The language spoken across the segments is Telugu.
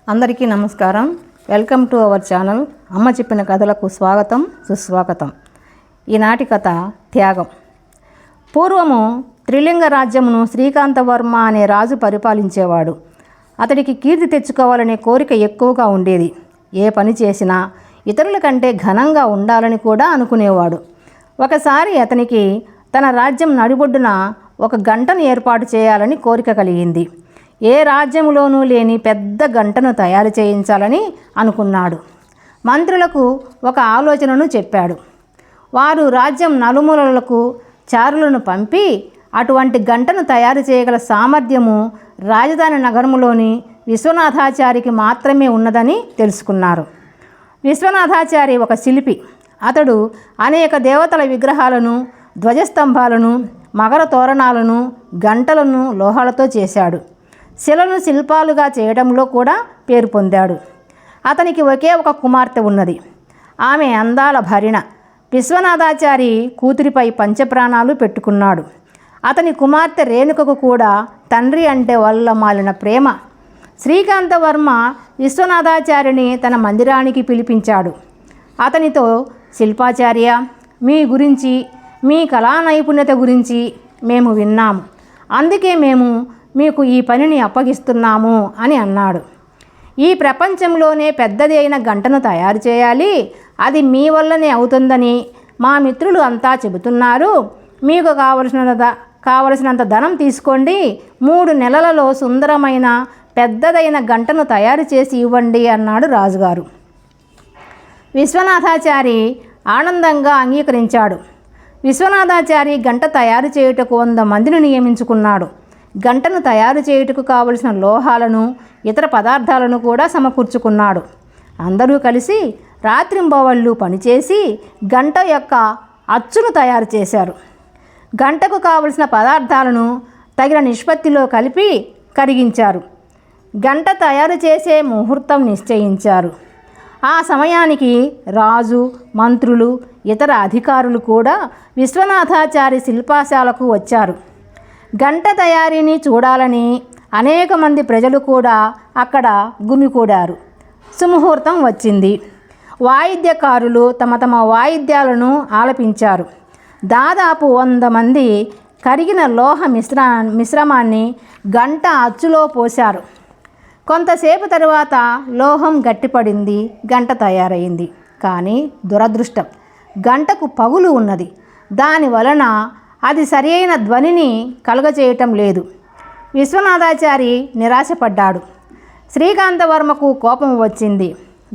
అందరికీ నమస్కారం. Welcome to our channel. అమ్మ చెప్పిన కథలకు స్వాగతం సుస్వాగతం. ఈనాటి కథ త్యాగం. పూర్వము త్రిలింగ రాజ్యమును శ్రీకాంతవర్మ అనే రాజు పరిపాలించేవాడు. అతడికి కీర్తి తెచ్చుకోవాలనే కోరిక ఎక్కువగా ఉండేది. ఏ పని చేసినా ఇతరుల కంటే ఘనంగా ఉండాలని కూడా అనుకునేవాడు. ఒకసారి అతనికి తన రాజ్యం నడిబొడ్డున ఒక గంటను ఏర్పాటు చేయాలని కోరిక కలిగింది. ఏ రాజ్యంలోనూ లేని పెద్ద గంటను తయారు చేయించాలని అనుకున్నాడు. మంత్రులకు ఒక ఆలోచనను చెప్పాడు. వారు రాజ్యం నలుమూలలకు చారులను పంపి అటువంటి గంటను తయారు చేయగల సామర్థ్యము రాజధాని నగరంలోని విశ్వనాథాచారికి మాత్రమే ఉన్నదని తెలుసుకున్నారు. విశ్వనాథాచారి ఒక శిల్పి. అతడు అనేక దేవతల విగ్రహాలను, ధ్వజస్తంభాలను, మకర తోరణాలను, గంటలను లోహాలతో చేశాడు. శిలను శిల్పాలుగా చేయడంలో కూడా పేరు పొందాడు. అతనికి ఒకే ఒక కుమార్తె ఉన్నది. ఆమె అందాల భరిణ. విశ్వనాథాచారి కూతురిపై పంచప్రాణాలు పెట్టుకున్నాడు. అతని కుమార్తె రేణుకకు కూడా తండ్రి అంటే వల్ల మాలిన ప్రేమ. శ్రీకాంతవర్మ విశ్వనాథాచారిని తన మందిరానికి పిలిపించాడు. అతనితో, శిల్పాచార్య, మీ గురించి, మీ కళా నైపుణ్యత గురించి మేము విన్నాము. అందుకే మేము మీకు ఈ పనిని అప్పగిస్తున్నాము అని అన్నాడు. ఈ ప్రపంచంలోనే పెద్దది అయిన గంటను తయారు చేయాలి. అది మీ వల్లనే అవుతుందని మా మిత్రులు అంతా చెబుతున్నారు. మీకు కావలసినంత ధనం తీసుకోండి. 3 నెలలలో సుందరమైన పెద్దదైన గంటను తయారు చేసి ఇవ్వండి అన్నాడు రాజుగారు. విశ్వనాథాచారి ఆనందంగా అంగీకరించాడు. విశ్వనాథాచారి గంట తయారు చేయుటకు 100 మందిని నియమించుకున్నాడు. గంటను తయారు చేయుటకు కావలసిన లోహాలను, ఇతర పదార్థాలను కూడా సమకూర్చుకున్నాడు. అందరూ కలిసి రాత్రింబవళ్ళు పనిచేసి గంట యొక్క అచ్చును తయారు చేశారు. గంటకు కావలసిన పదార్థాలను తగిన నిష్పత్తిలో కలిపి కరిగించారు. గంట తయారు చేసే ముహూర్తం నిశ్చయించారు. ఆ సమయానికి రాజు, మంత్రులు, ఇతర అధికారులు కూడా విశ్వనాథాచారి శిల్పశాలకు వచ్చారు. గంట తయారీని చూడాలని అనేక మంది ప్రజలు కూడా అక్కడ గుమికూడారు. సుముహూర్తం వచ్చింది. వాయిద్యకారులు తమ తమ వాయిద్యాలను ఆలపించారు. దాదాపు 100 మంది కరిగిన లోహ మిశ్రమాన్ని గంట అచ్చులో పోశారు. కొంతసేపు తరువాత లోహం గట్టిపడింది. గంట తయారైంది. కానీ దురదృష్టం, గంటకు పగులు ఉన్నది. దాని వలన అది సరియైన ధ్వనిని కలుగచేయటం లేదు. విశ్వనాథాచారి నిరాశపడ్డాడు. శ్రీకాంతవర్మకు కోపం వచ్చింది.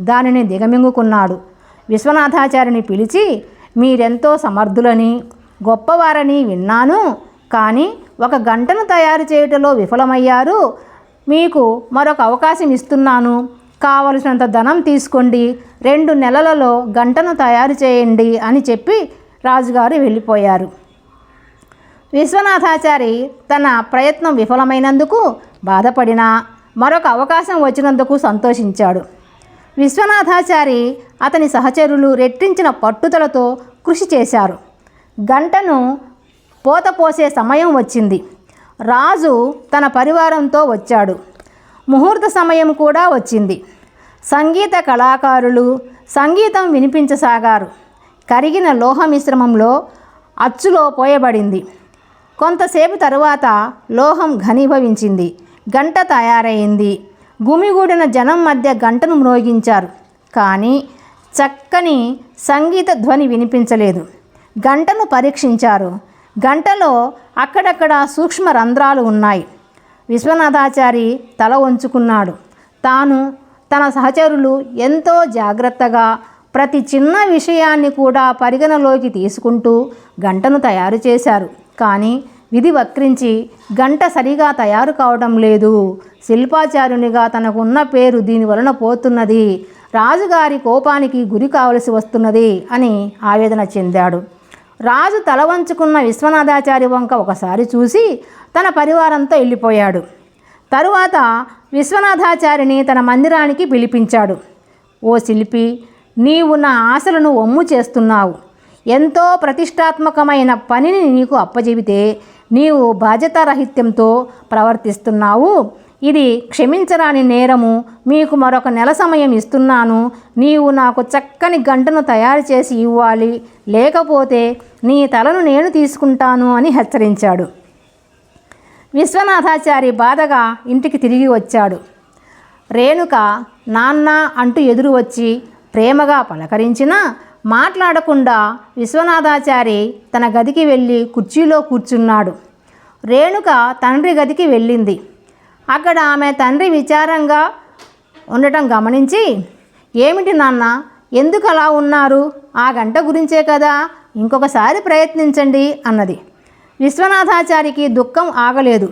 దానిని దిగమింగుకున్నాడు. విశ్వనాథాచారిని పిలిచి, మీరెంతో సమర్థులని, గొప్పవారని విన్నాను. కానీ ఒక గంటను తయారు చేయటంలో విఫలమయ్యారు. మీకు మరొక అవకాశం ఇస్తున్నాను. కావలసినంత ధనం తీసుకోండి. 2 నెలలలో గంటను తయారు చేయండి అని చెప్పి రాజుగారు వెళ్ళిపోయారు. విశ్వనాథాచారి తన ప్రయత్నం విఫలమైనందుకు బాధపడినా మరొక అవకాశం వచ్చినందుకు సంతోషించాడు. విశ్వనాథాచారి, అతని సహచరులు రెట్టించిన పట్టుదలతో కృషి చేశారు. గంటను పోతపోసే సమయం వచ్చింది. రాజు తన పరివారంతో వచ్చాడు. ముహూర్త సమయం కూడా వచ్చింది. సంగీత కళాకారులు సంగీతం వినిపించసాగారు. కరిగిన లోహ మిశ్రమంలో అచ్చులో పోయబడింది. కొంతసేపు తరువాత లోహం ఘనీభవించింది. గంట తయారైంది. గుమిగూడిన జనం మధ్య గంటను మ్రోగించారు. కానీ చక్కని సంగీత ధ్వని వినిపించలేదు. గంటను పరీక్షించారు. గంటలో అక్కడక్కడ సూక్ష్మ రంధ్రాలు ఉన్నాయి. విశ్వనాథాచారి తల వంచుకున్నాడు. తాను, తన సహచరులు ఎంతో జాగ్రత్తగా ప్రతి చిన్న విషయాన్ని కూడా పరిగణలోకి తీసుకుంటూ గంటను తయారు చేశారు. కానీ విధి వక్రించి గంట సరిగా తయారు కావడం లేదు. శిల్పాచార్యునిగా తనకున్న పేరు దీని వలన పోతున్నది. రాజుగారి కోపానికి గురి కావలసి వస్తున్నది అని ఆవేదన చెందాడు. రాజు తల వంచుకున్న విశ్వనాథాచారి వంక ఒకసారి చూసి తన పరివారంతో వెళ్ళిపోయాడు. తరువాత విశ్వనాథాచారిని తన మందిరానికి పిలిపించాడు. ఓ శిల్పి, నీవు నా ఆశలను వమ్ము చేస్తున్నావు. ఎంతో ప్రతిష్టాత్మకమైన పనిని నీకు అప్పచెబితే నీవు బాధ్యతారాహిత్యంతో ప్రవర్తిస్తున్నావు. ఇది క్షమించరాని నేరము. మీకు మరొక నెల సమయం ఇస్తున్నాను. నీవు నాకు చక్కని గంటను తయారు చేసి ఇవ్వాలి, లేకపోతే నీ తలను నేను తీసుకుంటాను అని హెచ్చరించాడు. విశ్వనాథాచారి బాధగా ఇంటికి తిరిగి వచ్చాడు. రేణుక నాన్న అంటూ ఎదురు వచ్చి ప్రేమగా పలకరించినా మాట్లాడకుండా విశ్వనాథాచారి తన గదికి వెళ్ళి కుర్చీలో కూర్చున్నాడు. రేణుక తండ్రి గదికి వెళ్ళింది. అక్కడ ఆమె తండ్రి విచారంగా ఉండటం గమనించి, ఏమిటి నాన్న, ఎందుకు అలా ఉన్నారు? ఆ గంట గురించే కదా, ఇంకొకసారి ప్రయత్నించండి అన్నది. విశ్వనాథాచారికి దుఃఖం ఆగలేదు.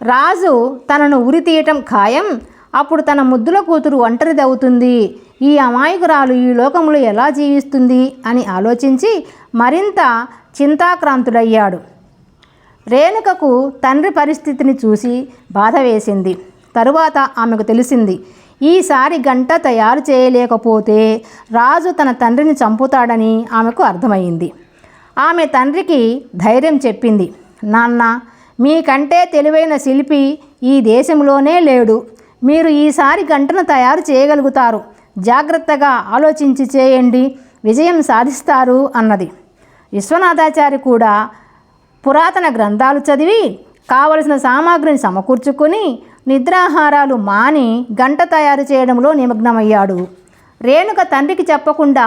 రాజు తనను ఉరి తీయటం ఖాయం. అప్పుడు తన ముద్దుల కూతురు ఒంటరిదవుతుంది. ఈ అమాయకురాలు ఈ లోకంలో ఎలా జీవిస్తుంది అని ఆలోచించి మరింత చింతాక్రాంతుడయ్యాడు. రేణుకకు తండ్రి పరిస్థితిని చూసి బాధ వేసింది. తరువాత ఆమెకు తెలిసింది, ఈసారి గంట తయారు చేయలేకపోతే రాజు తన తండ్రిని చంపుతాడని ఆమెకు అర్థమైంది. ఆమె తండ్రికి ధైర్యం చెప్పింది. నాన్న, మీకంటే తెలివైన శిల్పి ఈ దేశంలోనే లేడు. మీరు ఈసారి గంటను తయారు చేయగలుగుతారు. జాగ్రత్తగా ఆలోచించి చేయండి, విజయం సాధిస్తారు అన్నది. విశ్వనాథాచారి కూడా పురాతన గ్రంథాలు చదివి కావలసిన సామాగ్రిని సమకూర్చుకొని నిద్రాహారాలు మాని గంట తయారు చేయడంలో నిమగ్నమయ్యాడు. రేణుక తండ్రికి చెప్పకుండా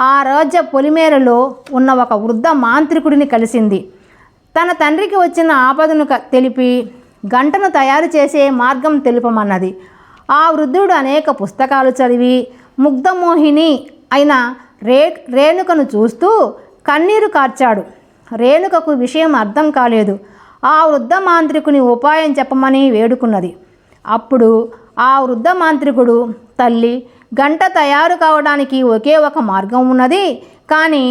ఆ రాజ్య పొలిమేరలో ఉన్న ఒక వృద్ధ మాంత్రికుడిని కలిసింది. తన తండ్రికి వచ్చిన ఆపదను తెలిపి గంటను తయారు చేసే మార్గం తెలుపమన్నది. ఆ వృద్ధుడు అనేక పుస్తకాలు చదివి ముగ్ధమోహిని అయిన రేణుకను చూస్తూ కన్నీరు కార్చాడు. రేణుకకు విషయం అర్థం కాలేదు. ఆ వృద్ధ మాంత్రికుని ఉపాయం చెప్పమని వేడుకున్నది. అప్పుడు ఆ వృద్ధ మాంత్రికుడు, తల్లి, గంట తయారు కావడానికి ఒకే ఒక మార్గం ఉన్నది, కానీ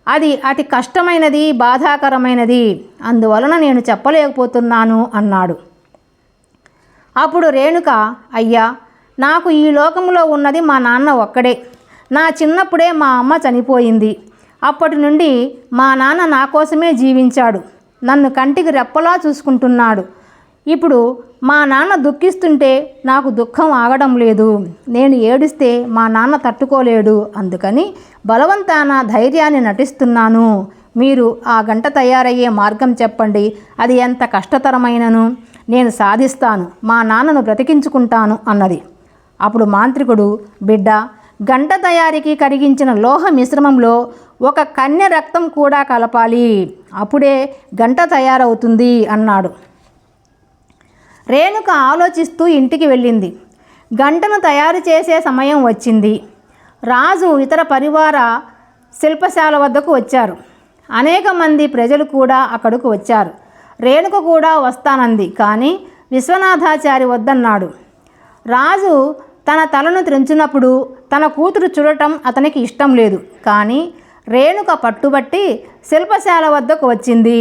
అది అతి కష్టమైనది, బాధాకరమైనది. అందువలన నేను చెప్పలేకపోతున్నాను అన్నాడు. అప్పుడు రేణుక, అయ్యా, నాకు ఈ లోకంలో ఉన్నది మా నాన్న ఒక్కడే. నా చిన్నప్పుడే మా అమ్మ చనిపోయింది. అప్పటి నుండి మా నాన్న నా కోసమే జీవించాడు. నన్ను కంటికి రెప్పలా చూసుకుంటున్నాడు. ఇప్పుడు మా నాన్న దుఃఖిస్తుంటే నాకు దుఃఖం ఆగడం లేదు. నేను ఏడిస్తే మా నాన్న తట్టుకోలేడు. అందుకని బలవంతాన ధైర్యాన్ని నటిస్తున్నాను. మీరు ఆ గంట తయారయ్యే మార్గం చెప్పండి. అది ఎంత కష్టతరమైనను నేను సాధిస్తాను. మా నాన్నను బ్రతికించుకుంటాను అన్నది. అప్పుడు మాంత్రికుడు, బిడ్డ, గంట తయారీకి కరిగించిన లోహ మిశ్రమంలో ఒక కన్య రక్తం కూడా కలపాలి. అప్పుడే గంట తయారవుతుంది అన్నాడు. రేణుక ఆలోచిస్తూ ఇంటికి వెళ్ళింది. గంటను తయారు చేసే సమయం వచ్చింది. రాజు ఇతర పరివార శిల్పశాల వద్దకు వచ్చారు. అనేక మంది ప్రజలు కూడా అక్కడకు వచ్చారు. రేణుక కూడా వస్తానంది, కానీ విశ్వనాథాచారి వద్దన్నాడు. రాజు తన తలను త్రెంచినప్పుడు తన కూతురు చూడటం అతనికి ఇష్టం లేదు. కానీ రేణుక పట్టుబట్టి శిల్పశాల వద్దకు వచ్చింది.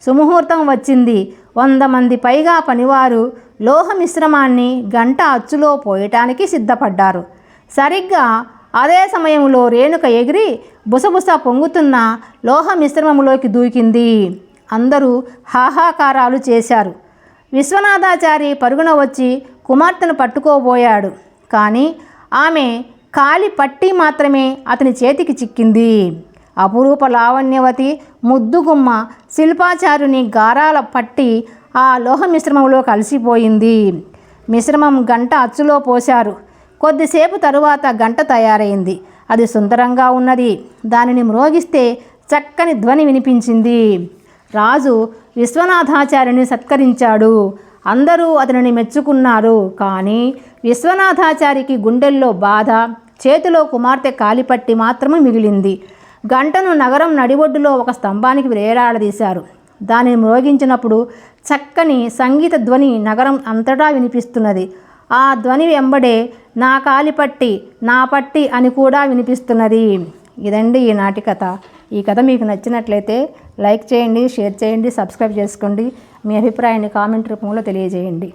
సుముహూర్తం వచ్చింది. 100 మంది పైగా పనివారు లోహ మిశ్రమాన్ని గంట అచ్చులో పోయటానికి సిద్ధపడ్డారు. సరిగ్గా అదే సమయంలో రేణుక ఎగిరి బుసబుస పొంగుతున్న లోహ మిశ్రమంలోకి దూకింది. అందరూ హాహాకారాలు చేశారు. విశ్వనాథాచారి పరుగున వచ్చి కుమార్తెను పట్టుకోబోయాడు. కానీ ఆమె కాలి పట్టి మాత్రమే అతని చేతికి చిక్కింది. అపురూప లావణ్యవతి ముద్దుగుమ్మ శిల్పాచారుని గారాల పట్టి ఆ లోహ మిశ్రమంలో కలిసిపోయింది. మిశ్రమం గంట అచ్చులో పోశారు. కొద్దిసేపు తరువాత గంట తయారైంది. అది సుందరంగా ఉన్నది. దానిని మ్రోగిస్తే చక్కని ధ్వని వినిపించింది. రాజు విశ్వనాథాచార్యుని సత్కరించాడు. అందరూ అతనిని మెచ్చుకున్నారు. కానీ విశ్వనాథాచారికి గుండెల్లో బాధ, చేతిలో కుమార్తె కాలిపట్టి మాత్రమే మిగిలింది. గంటను నగరం నడిబొడ్డులో ఒక స్తంభానికి వేలాడదీశారు. దానిని మ్రోగించినప్పుడు చక్కని సంగీత ధ్వని నగరం అంతటా వినిపిస్తున్నది. ఆ ధ్వని వెంబడే నా కాలిపట్టి, నా పట్టి అని కూడా వినిపిస్తున్నది. ఇదండి ఈనాటి కథ. ఈ కథ మీకు నచ్చినట్లయితే లైక్ చేయండి, షేర్ చేయండి, సబ్స్క్రైబ్ చేసుకోండి. మీ అభిప్రాయాన్ని కామెంట్ రూపంలో తెలియజేయండి.